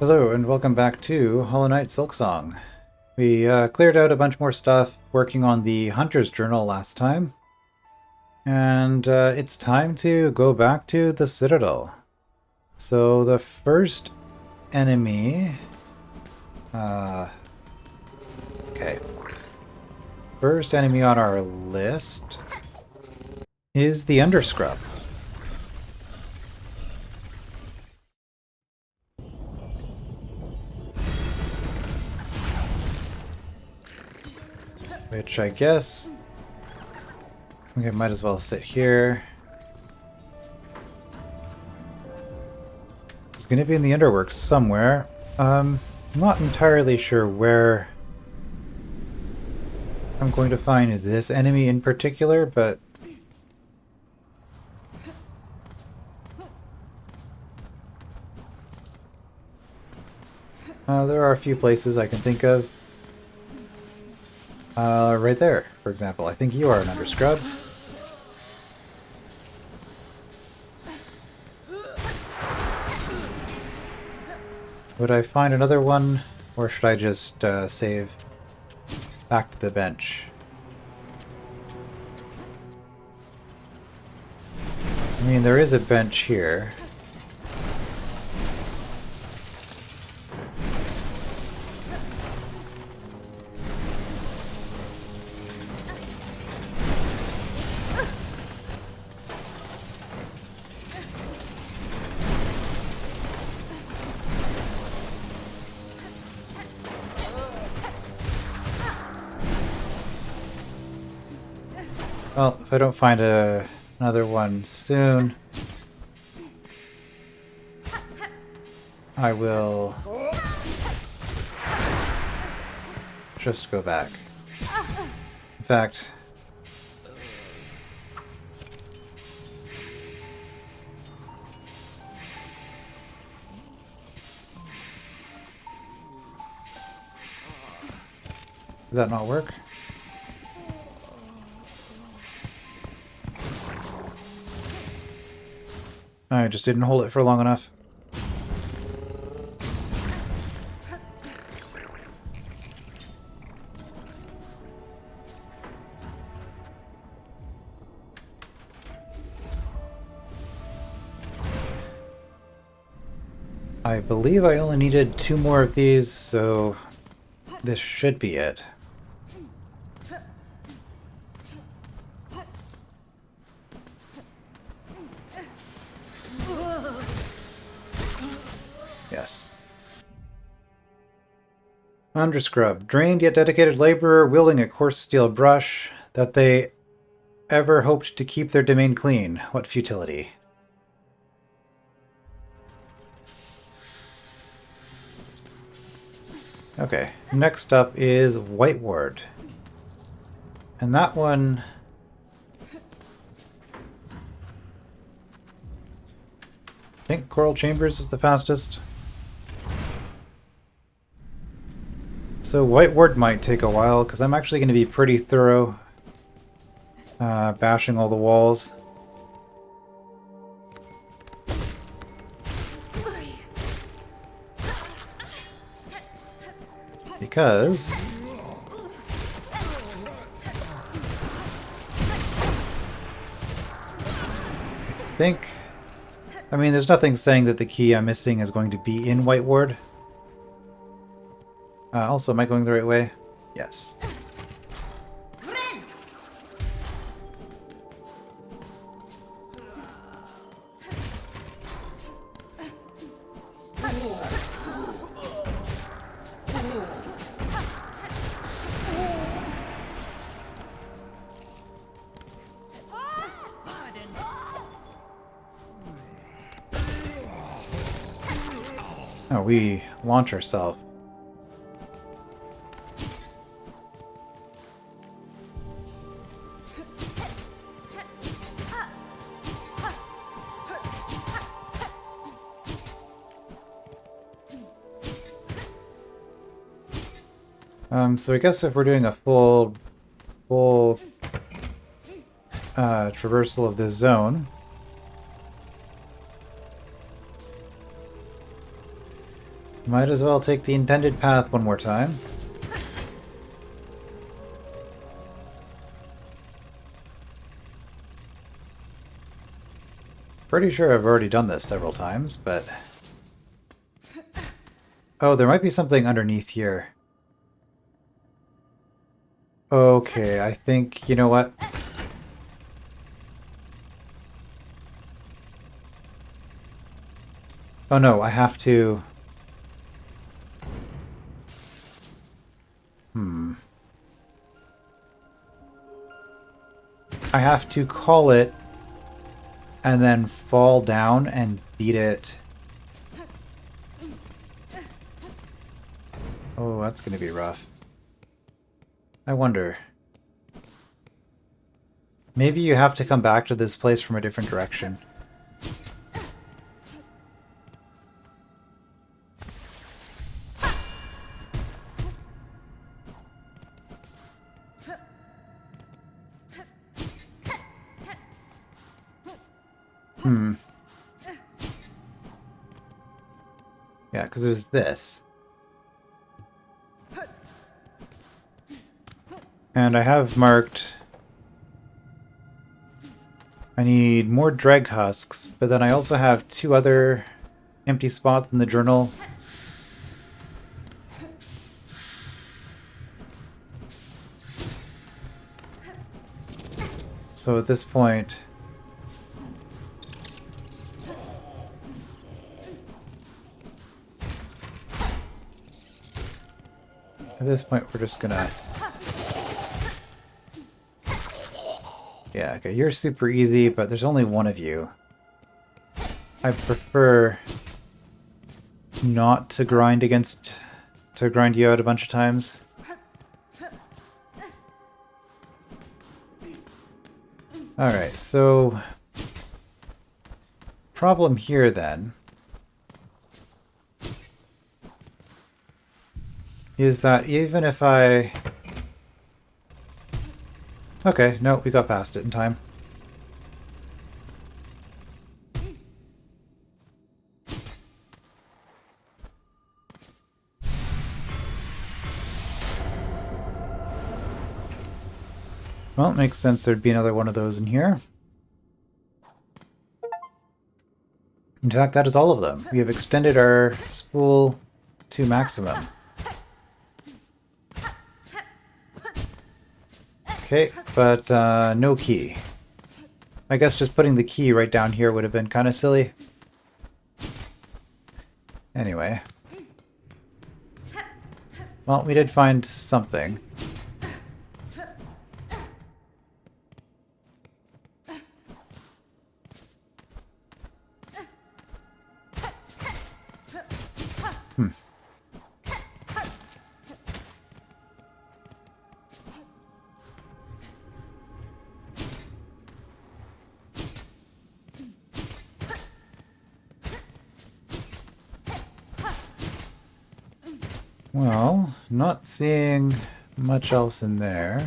Hello and welcome back to Hollow Knight Silksong. We cleared out a bunch more stuff working on the Hunter's Journal last time. And it's time to go back to the Citadel. So the first enemy... okay. First enemy on our list is the Underscrub. Which I guess... okay, might as well sit here. It's gonna be in the Underworks somewhere. I'm not entirely sure where I'm going to find this enemy in particular, but... there are a few places I can think of. Right there, for example. I think you are an Underscrub. Would I find another one, or should I just save back to the bench? I mean, there is a bench here. Well, if I don't find another one soon, I will just go back. In fact, did that not work? I just didn't hold it for long enough. I believe I only needed 2 more of these, so this should be it. Yes. Underscrub. Drained yet dedicated laborer wielding a coarse steel brush that they ever hoped to keep their domain clean. What futility. Okay, next up is Whiteward. And that one... I think Coral Chambers is the fastest. So Whiteward might take a while, because I'm actually going to be pretty thorough bashing all the walls. Because... I mean, there's nothing saying that the key I'm missing is going to be in Whiteward. Also, am I going the right way? Yes. Oh, we launch ourselves. So I guess if we're doing a full traversal of this zone, Might as well take the intended path one more time. Pretty sure I've already done this several times, but... Oh, there might be something underneath here. Okay, I think... You know what? Oh no, I have to... I have to call it and then fall down and beat it. Oh, that's going to be rough. I wonder. Maybe you have to come back to this place from a different direction. Yeah, because there's this. And I have marked... I need more dreg husks, but then I also have 2 other empty spots in the journal. So at this point... At this point, we're just gonna... Yeah, okay, you're super easy, but there's only one of you. I prefer not to grind against... to grind you out a bunch of times. Alright, so... Problem here, then, is that even if I... Okay, no, we got past it in time. Well, it makes sense there'd be another one of those in here. In fact, that is all of them. We have extended our spool to maximum. Okay, but no key. I guess just putting the key right down here would have been kind of silly. Anyway. Well, we did find something. Well, not seeing much else in there.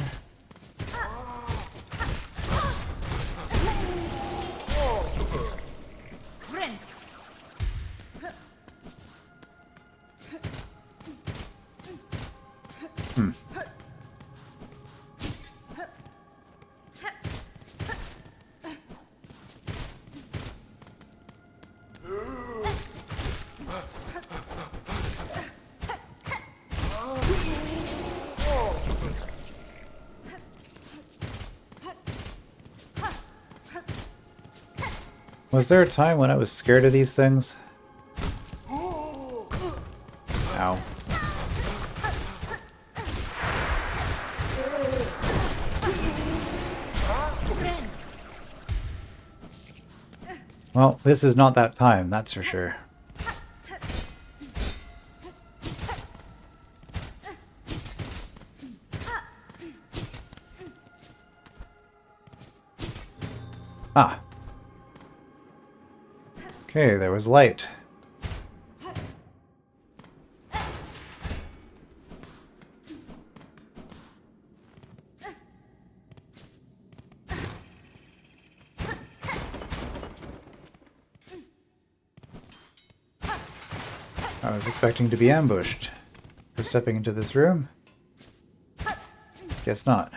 Was there a time when I was scared of these things? Ow. Well, this is not that time, that's for sure. Ah. Okay, there was light. I was expecting to be ambushed for stepping into this room. Guess not.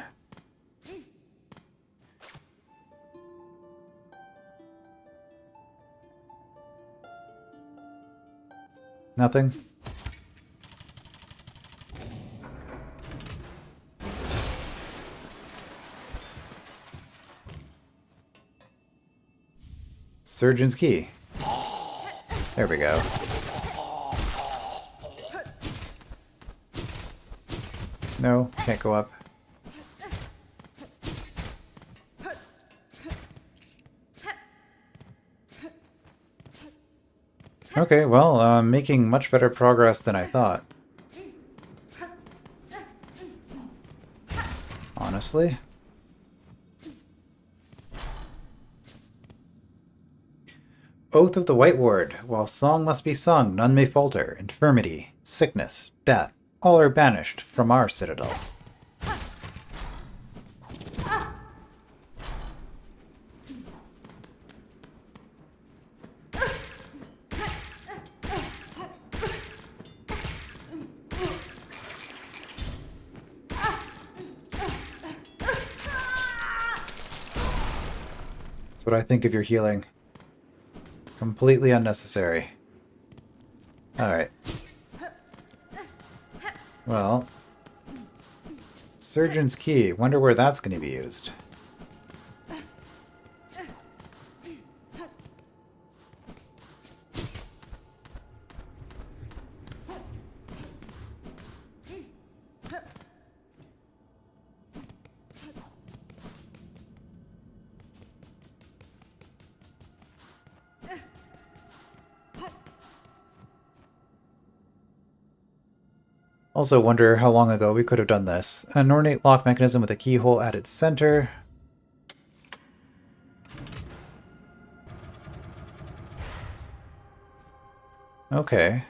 Nothing? Surgeon's key. There we go. No, can't go up. Okay, well, I'm making much better progress than I thought. Honestly. Oath of the Whiteward. While song must be sung, none may falter. Infirmity, sickness, death, all are banished from our citadel. That's what I think of your healing. Completely unnecessary. Alright. Well. Surgeon's key. Wonder where that's going to be used. Also wonder how long ago we could have done this. An ornate lock mechanism with a keyhole at its center. Okay.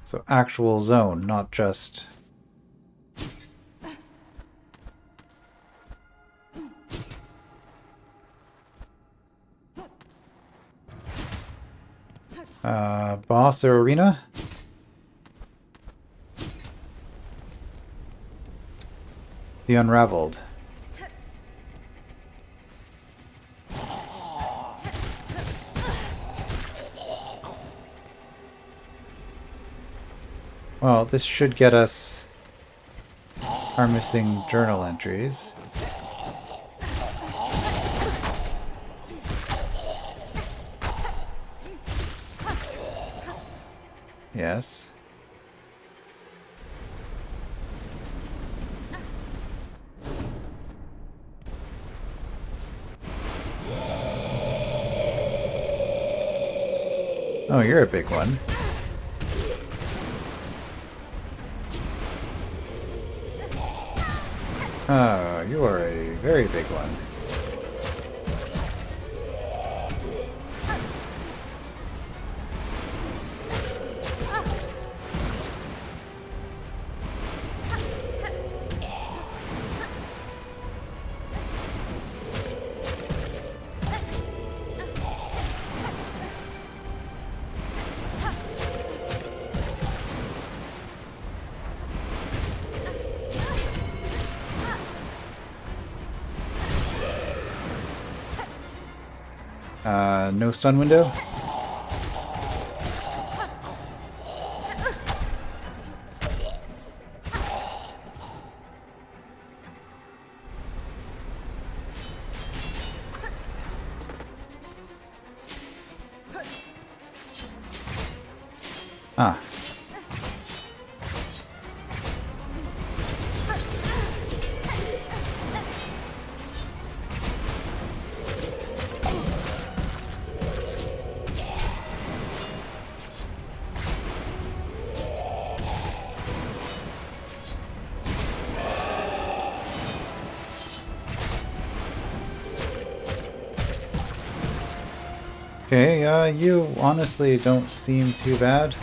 So actual zone, not just... boss or arena? The Unraveled. Well, this should get us our missing journal entries. Yes. Oh, you're a big one. Oh, you are a very big one. No stun window? Ah. Okay, you honestly don't seem too bad.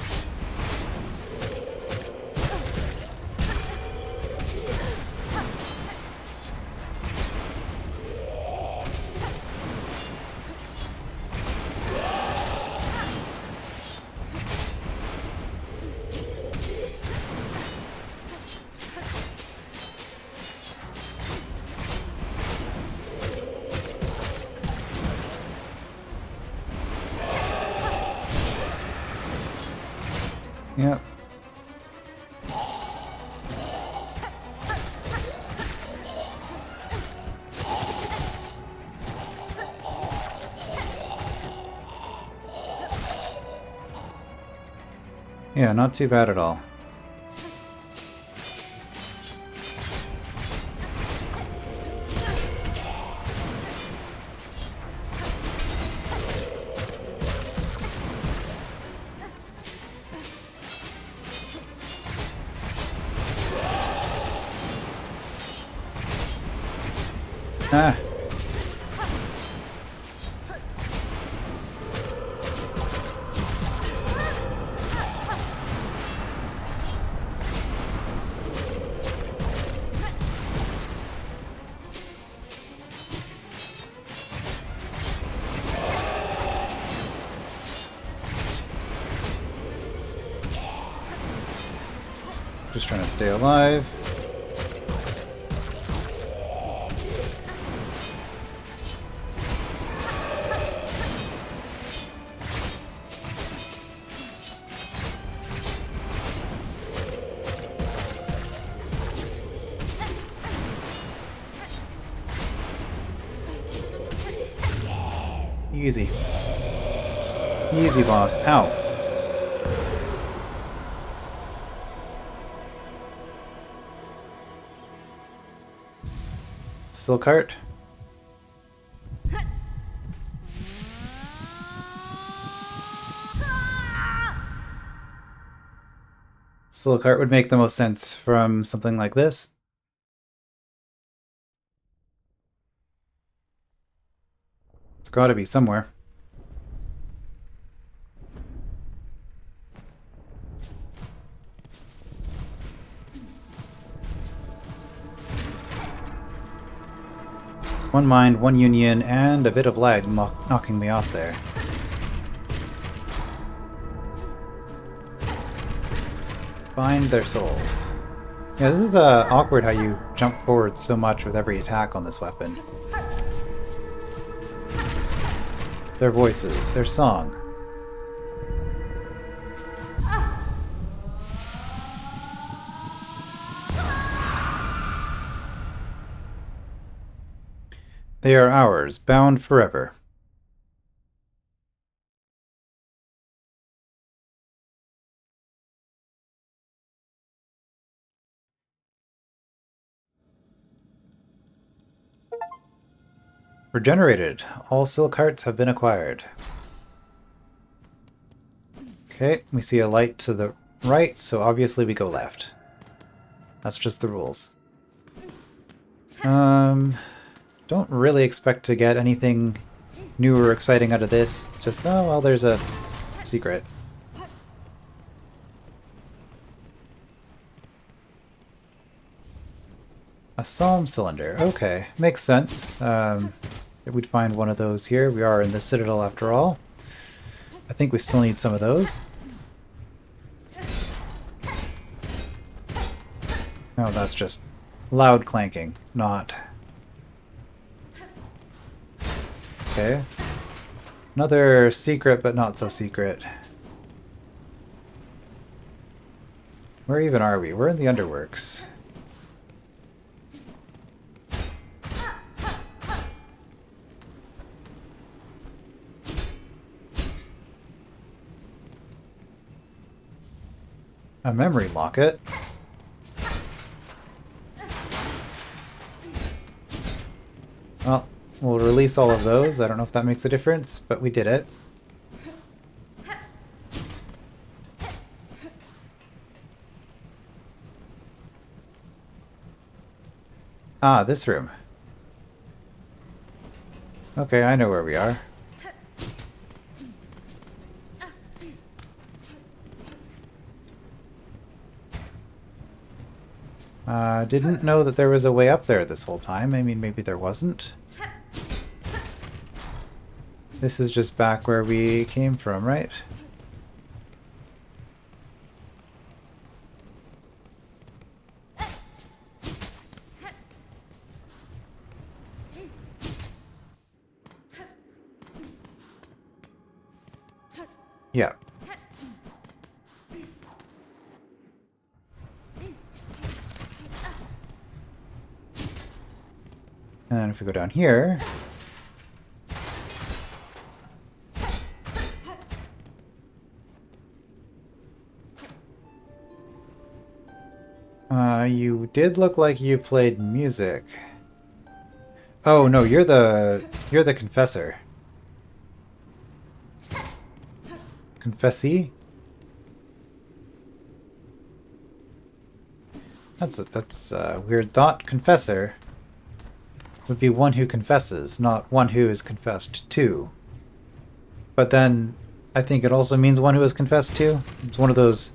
Yep. Yeah, not too bad at all. Ah. Just trying to stay alive. Easy. Easy, boss. Ow. Silkheart. Silkheart would make the most sense from something like this. It's gotta be somewhere. One mind, one union, and a bit of lag knocking me off there. Find their souls. Yeah, this is awkward how you jump forward so much with every attack on this weapon. Their voices, their song. They are ours, bound forever. Regenerated. All Silkhearts have been acquired. Okay, we see a light to the right, so obviously we go left. That's just the rules. Don't really expect to get anything new or exciting out of this. It's just, oh, well, there's a secret. A psalm cylinder. Okay, makes sense. We'd find one of those here. We are in the Citadel after all. I think we still need some of those. Oh, that's just loud clanking, not... Okay. Another secret, but not so secret. Where even are we? We're in the Underworks. A memory locket. Well, we'll release all of those. I don't know if that makes a difference, but we did it. Ah, this room. Okay, I know where we are. Didn't know that there was a way up there this whole time. I mean, maybe there wasn't. This is just back where we came from, right? Yeah. And if we go down here... you did look like you played music. Oh no, you're the confessor. Confessee? That's a weird thought. Confessor would be one who confesses, not one who is confessed to. But then I think it also means one who is confessed to. It's one of those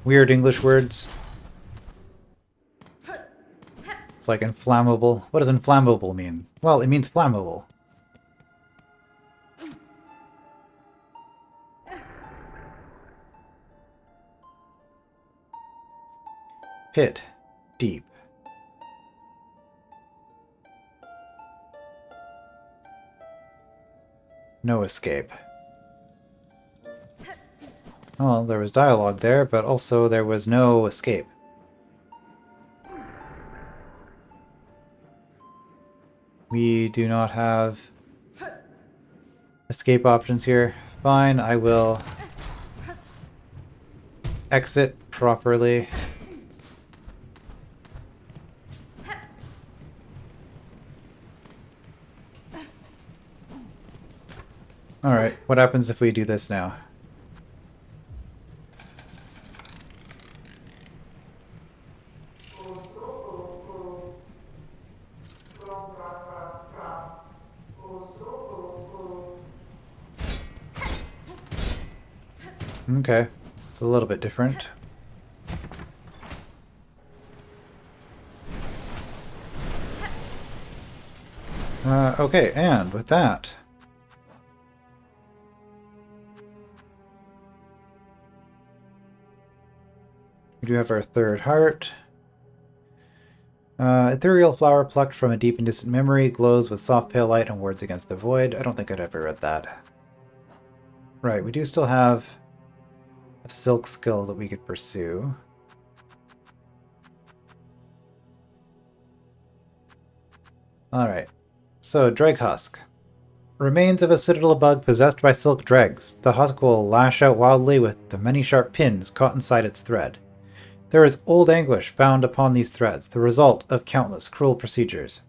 weird English words. It's like inflammable. What does inflammable mean? Well, it means flammable. Pit. Deep. No escape. Well, there was dialogue there, but also there was no escape. We do not have escape options here. Fine, I will exit properly. Alright, what happens if we do this now? Okay, it's a little bit different. Okay, and with that... we do have our third heart. Ethereal flower plucked from a deep and distant memory, glows with soft pale light and wards against the void. I don't think I'd ever read that. Right, we do still have a silk skill that we could pursue. Alright, so Dreg Husk. Remains of a citadel bug possessed by silk dregs. The husk will lash out wildly with the many sharp pins caught inside its thread. There is old anguish bound upon these threads, the result of countless cruel procedures.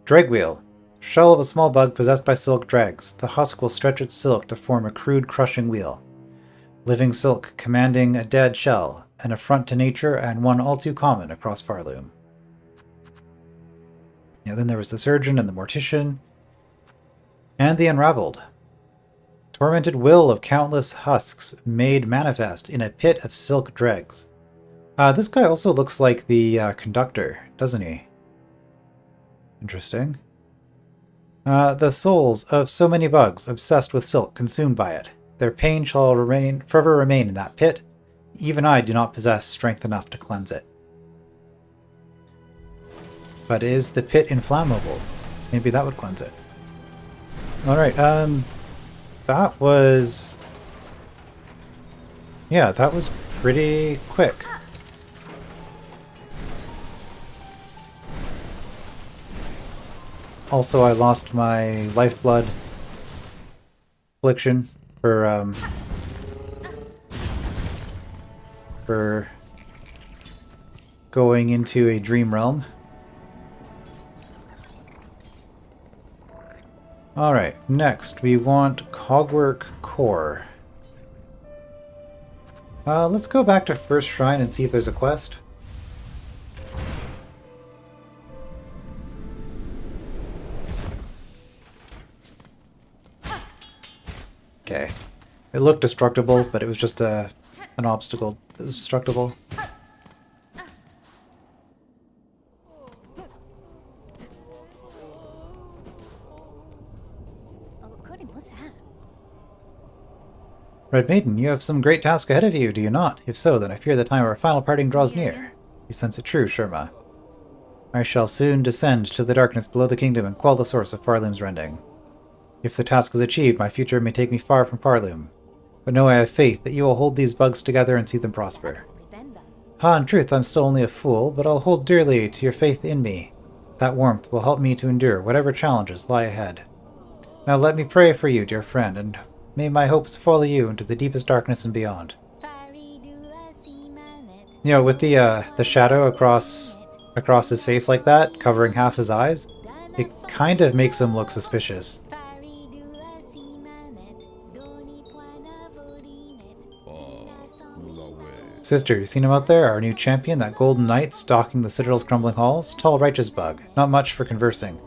Dregwheel. Shell of a small bug possessed by silk dregs. The husk will stretch its silk to form a crude crushing wheel. Living silk commanding a dead shell, an affront to nature and one all too common across Farloom. Yeah, then there was the surgeon and the mortician, and the unraveled. Tormented will of countless husks made manifest in a pit of silk dregs. This guy also looks like the conductor, doesn't he? Interesting. The souls of so many bugs obsessed with silk consumed by it. Their pain shall forever remain in that pit. Even I do not possess strength enough to cleanse it. But is the pit inflammable? Maybe that would cleanse it. Alright, that was... yeah, that was pretty quick. Also, I lost my lifeblood affliction for going into a dream realm. Alright, next we want Cogwork Core. Let's go back to First Shrine and see if there's a quest. Okay. It looked destructible, but it was just an obstacle that was destructible. Red Maiden, you have some great task ahead of you, do you not? If so, then I fear the time of our final parting draws near. You sense it true, Sherma. I shall soon descend to the darkness below the kingdom and quell the source of Farloom's rending. If the task is achieved, my future may take me far from Farloom. But know I have faith that you will hold these bugs together and see them prosper. In truth, I'm still only a fool, but I'll hold dearly to your faith in me. That warmth will help me to endure whatever challenges lie ahead. Now let me pray for you, dear friend, and may my hopes follow you into the deepest darkness and beyond. You know, with the shadow across his face like that, covering half his eyes, it kind of makes him look suspicious. Sister, you seen him out there? Our new champion, that golden knight stalking the Citadel's crumbling halls? Tall, righteous bug. Not much for conversing.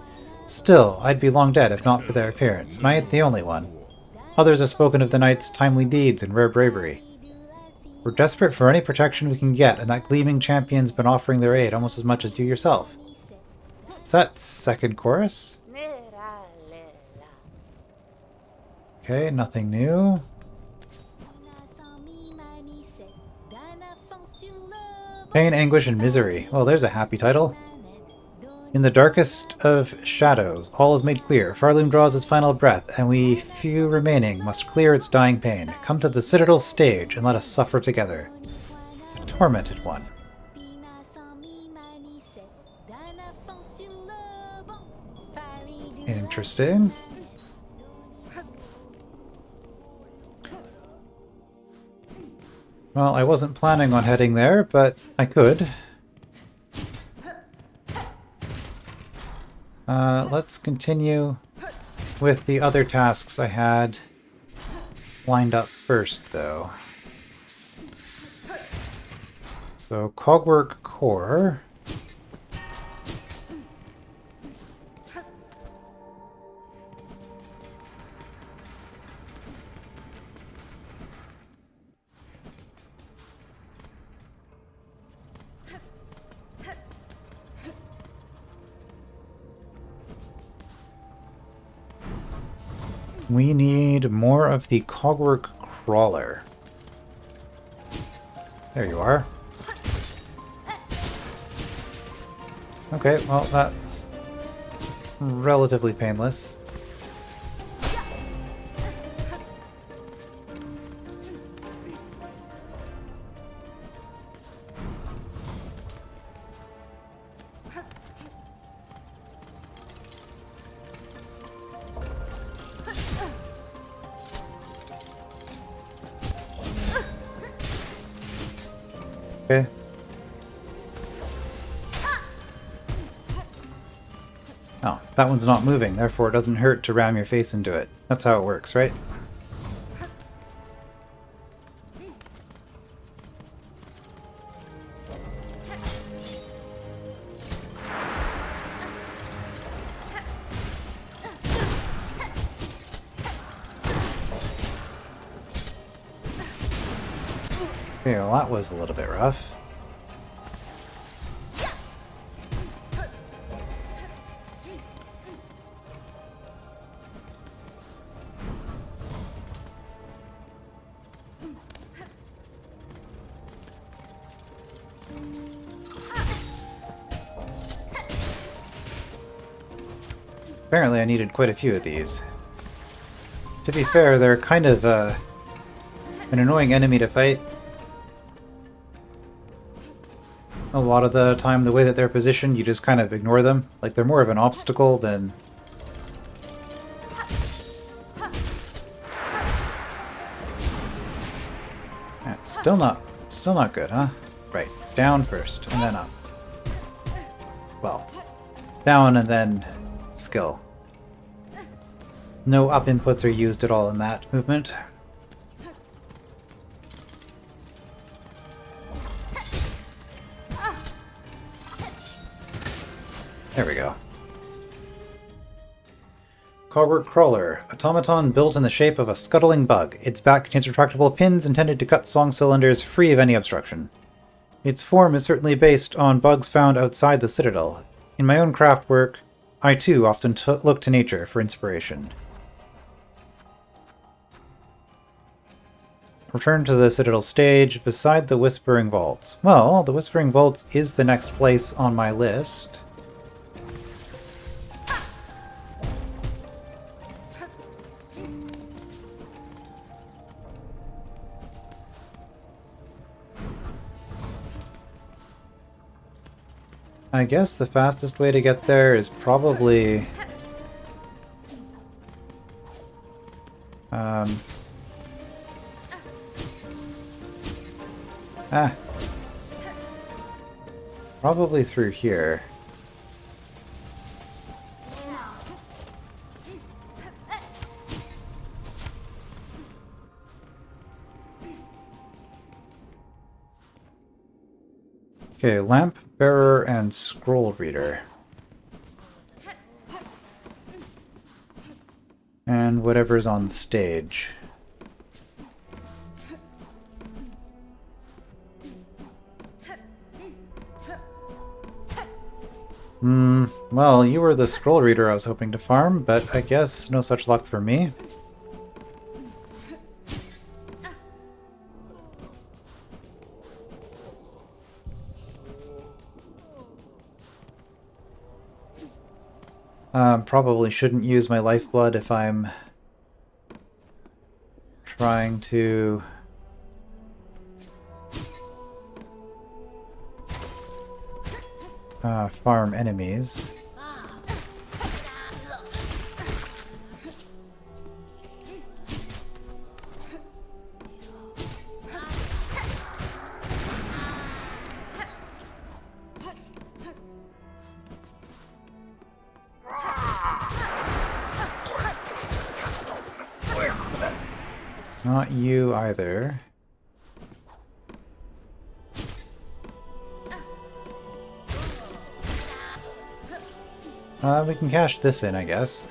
Still, I'd be long dead if not for their appearance, and I ain't the only one. Others have spoken of the knight's timely deeds and rare bravery. We're desperate for any protection we can get, and that gleaming champion's been offering their aid almost as much as you yourself. Is that second chorus? Okay, nothing new. Pain, anguish, and misery. Well, there's a happy title. In the darkest of shadows, all is made clear. Farloom draws its final breath, and we few remaining must clear its dying pain. Come to the Citadel's stage, and let us suffer together. The Tormented One. Interesting. Well, I wasn't planning on heading there, but I could. Let's continue with the other tasks I had lined up first, though. So, Cogwork Core. We need more of the Cogwork Crawler. There you are. Okay, well, that's relatively painless. Okay. Oh, that one's not moving, therefore it doesn't hurt to ram your face into it. That's how it works, right? Okay, well that was a little bit rough. Apparently I needed quite a few of these. To be fair, they're kind of an annoying enemy to fight. A lot of the time, the way that they're positioned, you just kind of ignore them. Like, they're more of an obstacle than... That's still not good, huh? Right, down first, and then up. Well, down and then skill. No up inputs are used at all in that movement. There we go. Cogwork Crawler. Automaton built in the shape of a scuttling bug. Its back contains retractable pins intended to cut song cylinders free of any obstruction. Its form is certainly based on bugs found outside the Citadel. In my own craft work, I too often look to nature for inspiration. Return to the Citadel stage beside the Whispering Vaults. Well, the Whispering Vaults is the next place on my list. I guess the fastest way to get there is probably... Probably through here. Okay, lamp bearer and scroll reader. And whatever's on stage. Well, you were the scroll reader I was hoping to farm, but I guess no such luck for me. Probably shouldn't use my lifeblood if I'm trying to... farm enemies. Not you either. We can cash this in, I guess.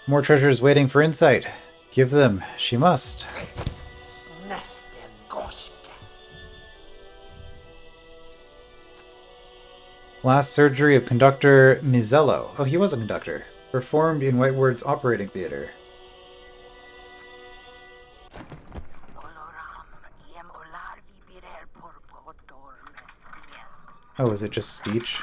More treasures waiting for Insight. Give them. She must. Last surgery of conductor Mizello. Oh, he was a conductor. Performed in Whiteward's operating theater. Oh, is it just speech?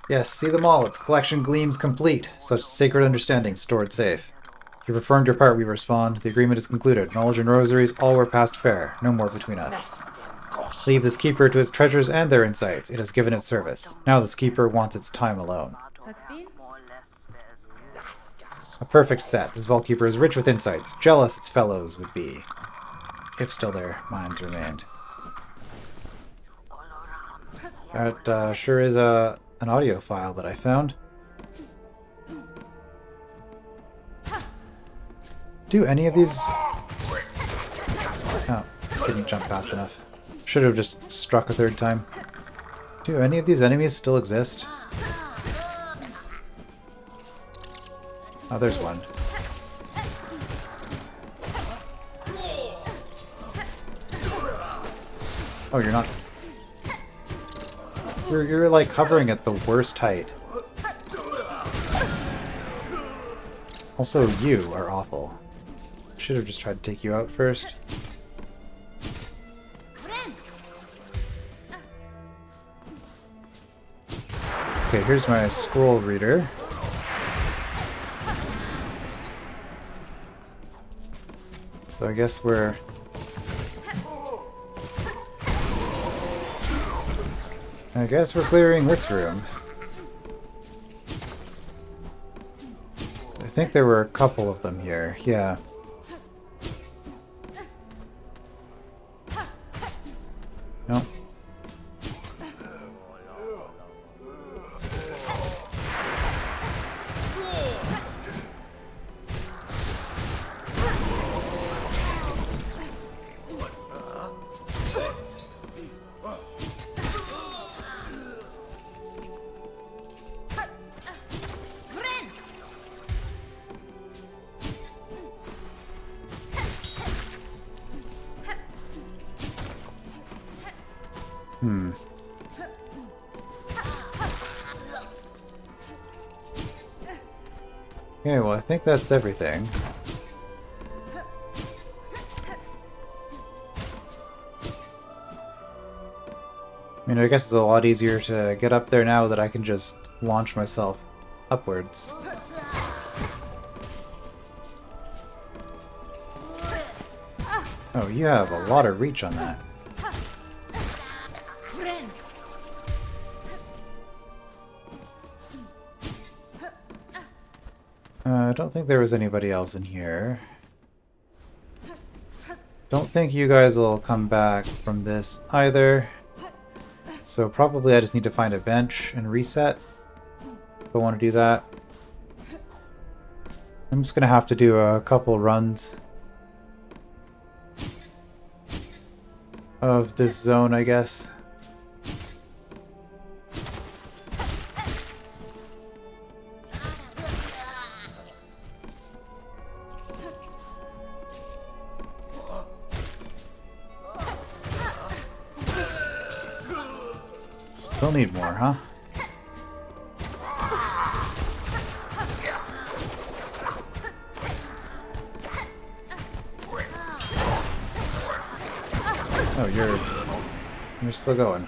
Yes, see them all. Its collection gleams complete. Such sacred understanding stored safe. You performed your part, we respond. The agreement is concluded. Knowledge and rosaries, all were past fair. No more between us. Leave this keeper to its treasures and their insights. It has given its service. Now this keeper wants its time alone. A perfect set. This vault-keeper is rich with insights. Jealous its fellows would be. If still their minds remained. That sure is an audio file that I found. Do any of these... Oh, didn't jump fast enough. Should have just struck a third time. Do any of these enemies still exist? Oh, there's one. Oh, you're not... You're like hovering at the worst height. Also, you are awful. Should have just tried to take you out first. Okay, here's my scroll reader. So I guess we're... clearing this room. I think there were a couple of them here, yeah. Nope. Okay, well, I think that's everything. I mean, I guess it's a lot easier to get up there now that I can just launch myself upwards. Oh, you have a lot of reach on that. I don't think there was anybody else in here. Don't think you guys will come back from this either. So probably I just need to find a bench and reset if I want to do that. I'm just gonna have to do a couple runs of this zone, I guess. Still need more, huh? Oh, you're still going.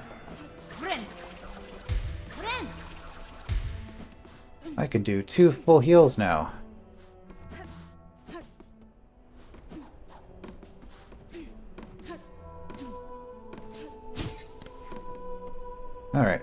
I can do 2 full heals now. Alright.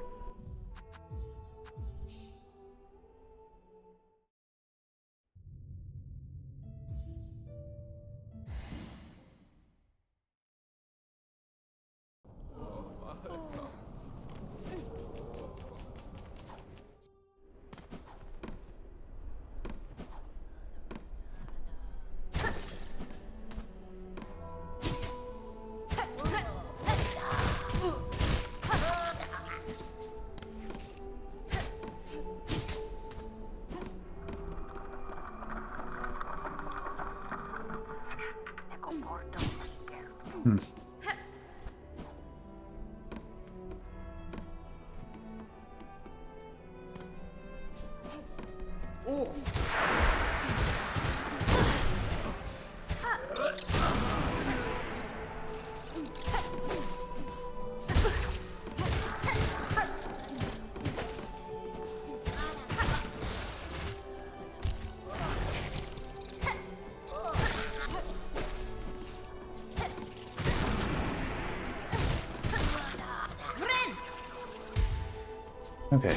Okay.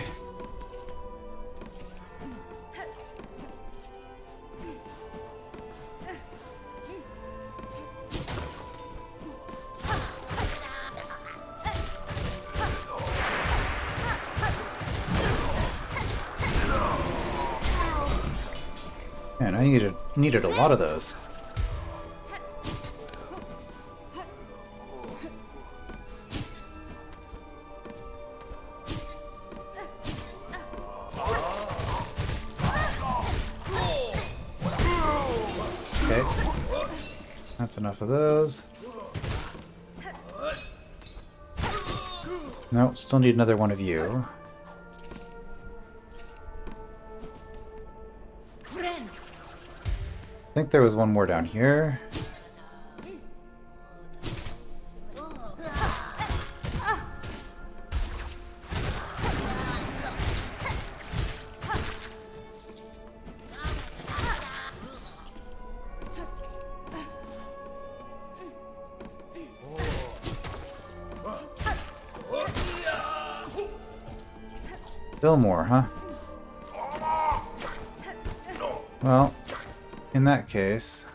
Man, I needed a lot of those. Okay. That's enough of those. No, still need another one of you. I think there was one more down here. Still more, huh? Well, in that case...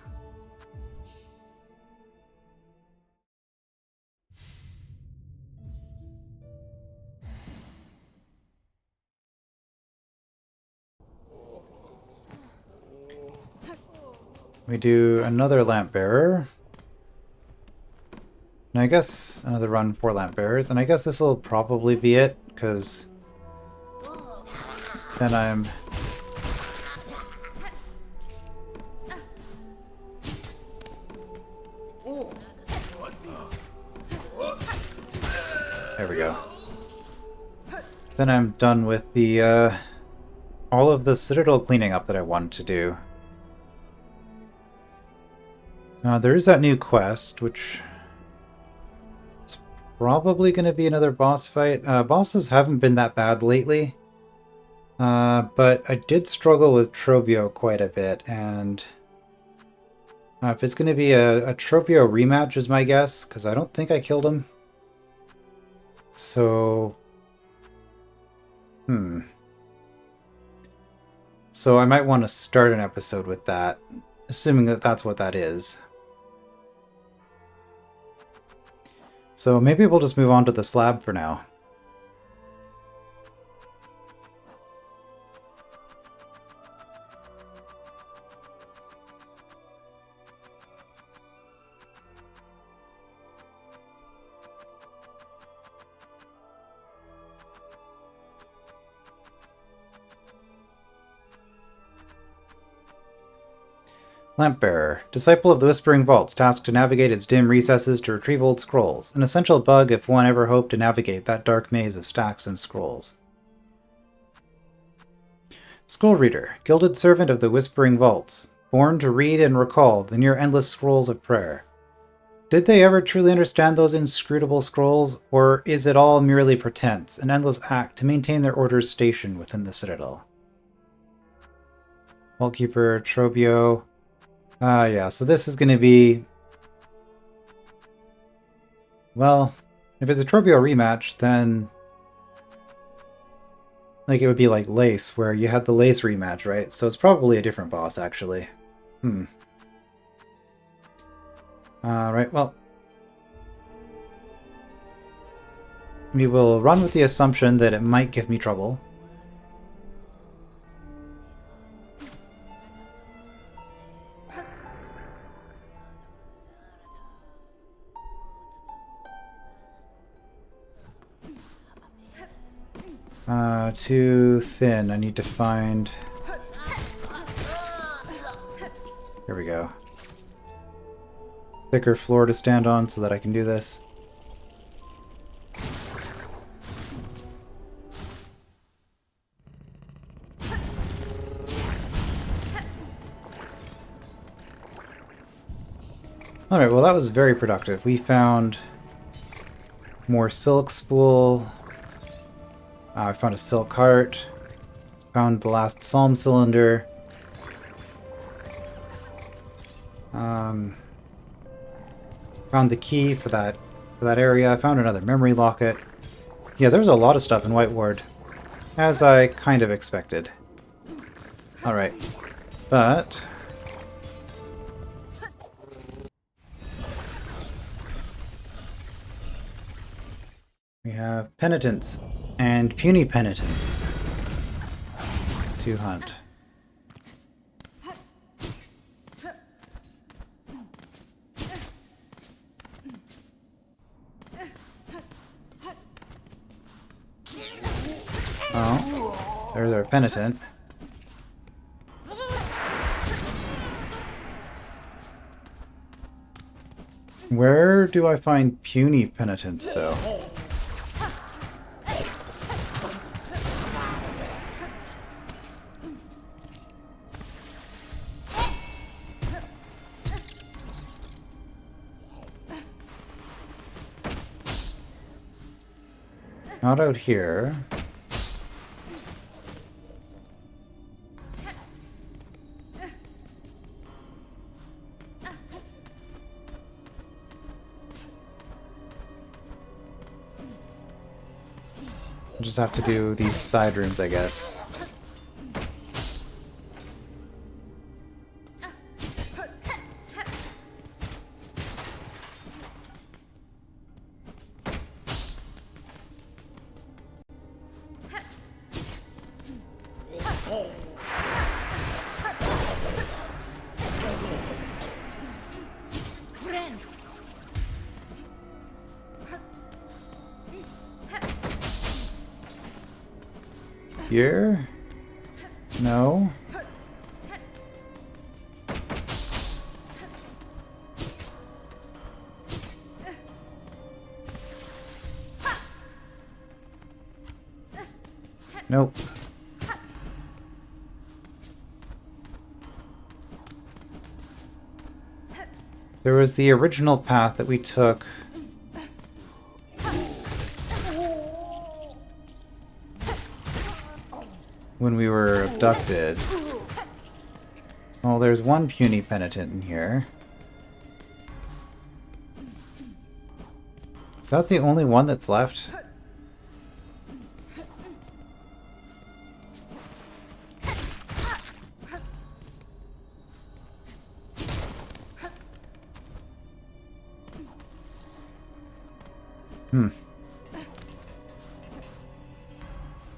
we do another lamp bearer. And I guess another run for lamp bearers, and I guess this will probably be it, because then I'm... There we go. Then I'm done with the, all of the Citadel cleaning up that I wanted to do. There is that new quest, which is probably going to be another boss fight. Bosses haven't been that bad lately, but I did struggle with Trobio quite a bit, and If it's going to be a Tropio rematch is my guess, because I don't think I killed him. So... So I might want to start an episode with that, assuming that that's what that is. So maybe we'll just move on to the slab for now. Lampbearer, disciple of the Whispering Vaults, tasked to navigate its dim recesses to retrieve old scrolls. An essential bug if one ever hoped to navigate that dark maze of stacks and scrolls. Scroll Reader, gilded servant of the Whispering Vaults, born to read and recall the near-endless scrolls of prayer. Did they ever truly understand those inscrutable scrolls, or is it all merely pretense, an endless act to maintain their order's station within the Citadel? Vaultkeeper, Trobio... yeah, so this is going to be... Well, if it's a Trobio rematch, then... Like, it would be like Lace, where you had the Lace rematch, right? So it's probably a different boss, actually. Right, well... We will run with the assumption that it might give me trouble. Too thin. I need to find... Here we go. Thicker floor to stand on so that I can do this. Alright, well that was very productive. We found more silk spool. I found a silk heart. Found the last psalm cylinder. Found the key for that area. I found another memory locket. Yeah, there's a lot of stuff in Whiteward, as I kind of expected. Alright, but... we have penitence and puny penitence to hunt. Oh, there's our penitent. Where do I find puny penitents, though? Not out here. I'll just have to do these side rooms, I guess. Here? No. Nope. There was the original path that we took. When we were abducted. Well, there's one puny penitent in here. that the only one that's left?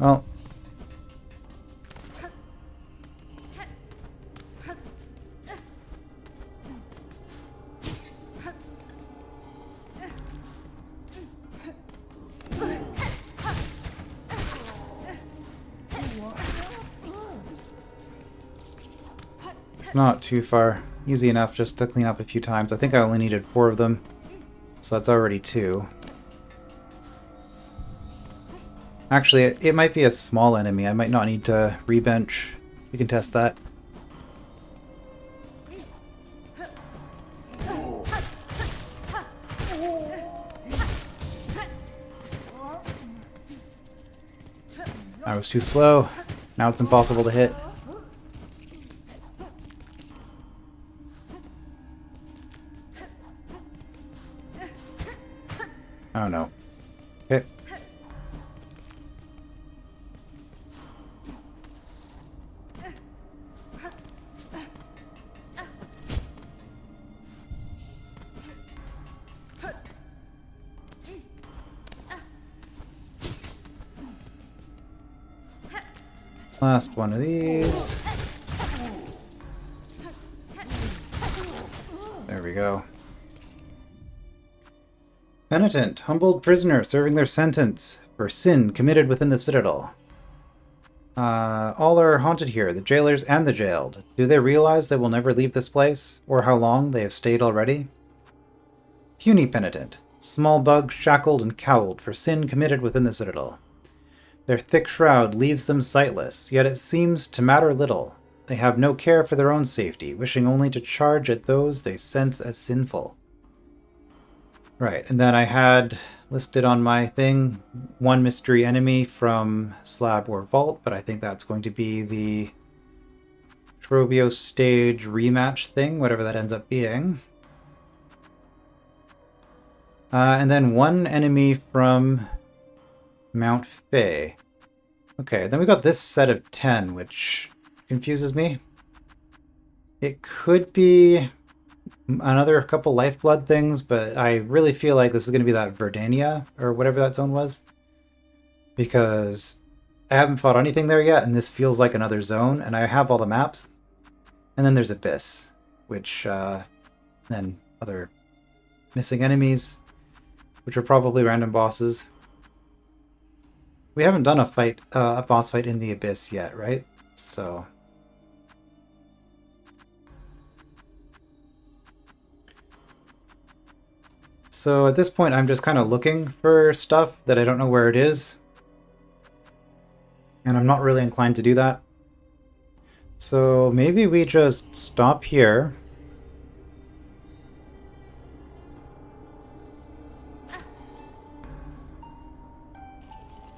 Well. It's not too far. Easy enough just to clean up a few times. I think I only needed 4 of them, so that's already 2. Actually, it might be a small enemy. I might not need to rebench. We can test that. I was too slow. Now it's impossible to hit. Oh no. Okay. Last one of these. There we go. Penitent, humbled prisoner serving their sentence for sin committed within the citadel. All are haunted here, the jailers and the jailed. Do they realize they will never leave this place, or how long they have stayed already? Puny penitent, small bug shackled and cowled for sin committed within the citadel. Their thick shroud leaves them sightless, yet it seems to matter little. They have no care for their own safety, wishing only to charge at those they sense as sinful. Right, and then I had listed on my thing 1 mystery enemy from Slab or Vault, but I think that's going to be the Trobio stage rematch thing, whatever that ends up being. And then 1 enemy from Mount Fay. Okay, then we got this set of 10, which confuses me. It could be another couple lifeblood things, but I really feel like this is going to be that Verdania, or whatever that zone was. Because I haven't fought anything there yet, and this feels like another zone, and I have all the maps. And then there's Abyss, which, then other missing enemies, which are probably random bosses. We haven't done a boss fight in the Abyss yet, right? So at this point, I'm just kind of looking for stuff that I don't know where it is. And I'm not really inclined to do that. So maybe we just stop here.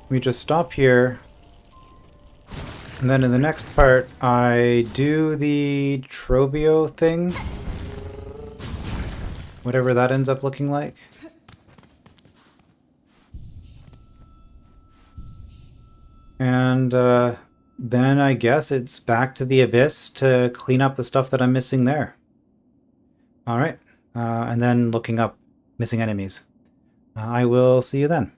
We just stop here, and then in the next part, I do the Trobio thing, whatever that ends up looking like. And then I guess it's back to the Abyss to clean up the stuff that I'm missing there. Alright, and then looking up missing enemies. I will see you then.